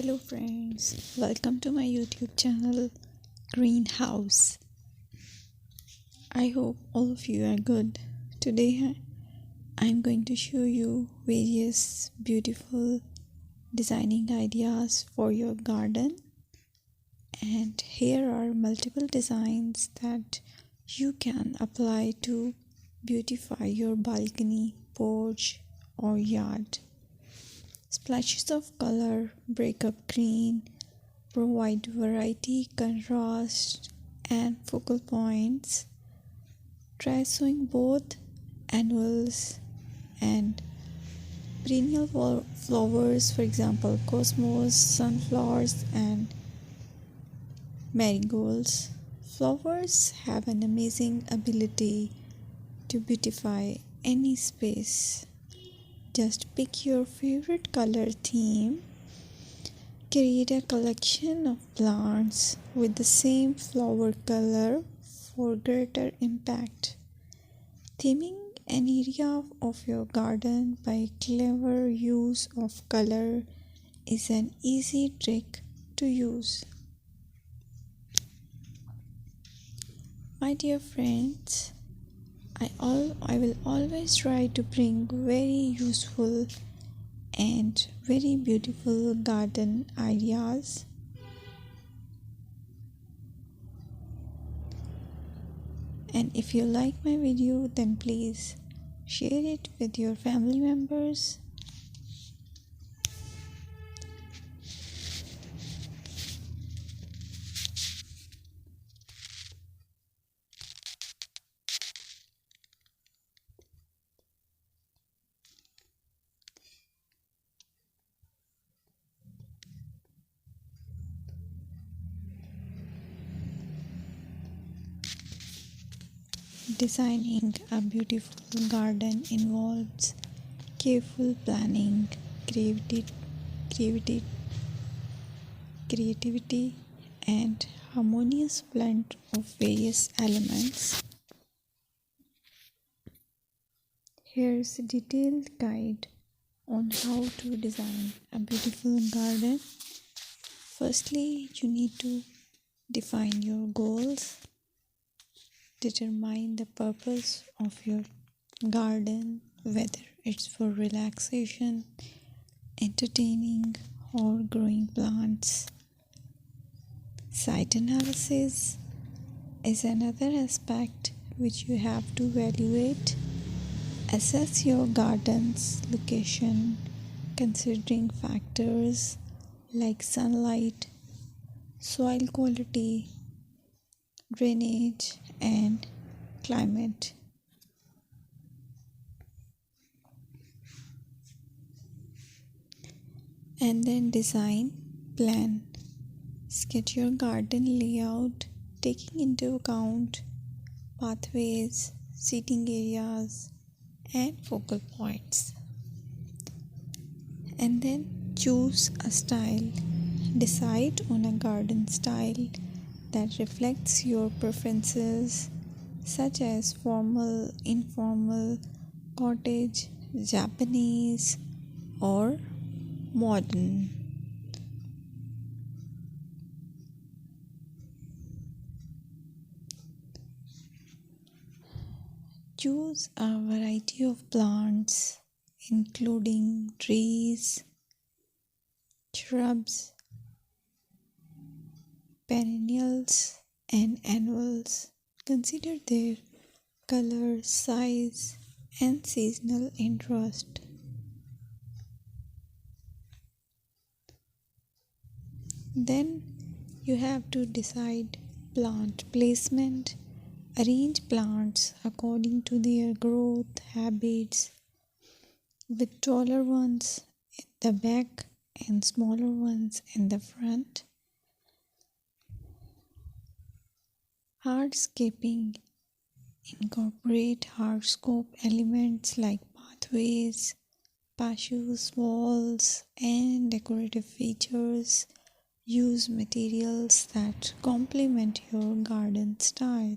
Hello friends, welcome to my YouTube channel Greenhouse. I hope all of you are good. Today I'm going to show you various beautiful designing ideas for your garden, and here are multiple designs that you can apply to beautify your balcony, porch or yard. Splashes of color break up green, provide variety, contrast, and focal points. Try sowing both annuals and perennial flowers, for example, cosmos, sunflowers, and marigolds. Flowers have an amazing ability to beautify any space. Just pick your favorite color theme. Create a collection of plants with the same flower color for greater impact. Theming an area of your garden by clever use of color is an easy trick to use. My dear friends, I will always try to bring very useful and very beautiful garden ideas. And if you like my video, then please share it with your family members. Designing a beautiful garden involves careful planning, creativity, creativity, and harmonious blend of various elements. Here's a detailed guide on how to design a beautiful garden. Firstly, you need to define your goals. Determine the purpose of your garden, whether it's for relaxation, entertaining, or growing plants. Site analysis is another aspect which you have to evaluate. Assess your garden's location, considering factors like sunlight, soil quality, drainage, and climate. And then design plan. Sketch your garden layout, taking into account pathways, seating areas, and focal points. And then choose a style. Decide on a garden style that reflects your preferences, such as formal, informal, cottage, Japanese, or modern. Choose a variety of plants, including trees, shrubs, perennials, and annuals. Consider their color, size, and seasonal interest. Then you have to decide plant placement. Arrange plants according to their growth habits, with taller ones in the back and smaller ones in the front. Hardscaping. Incorporate hardscape elements like pathways, patios, walls, and decorative features. Use materials that complement your garden style.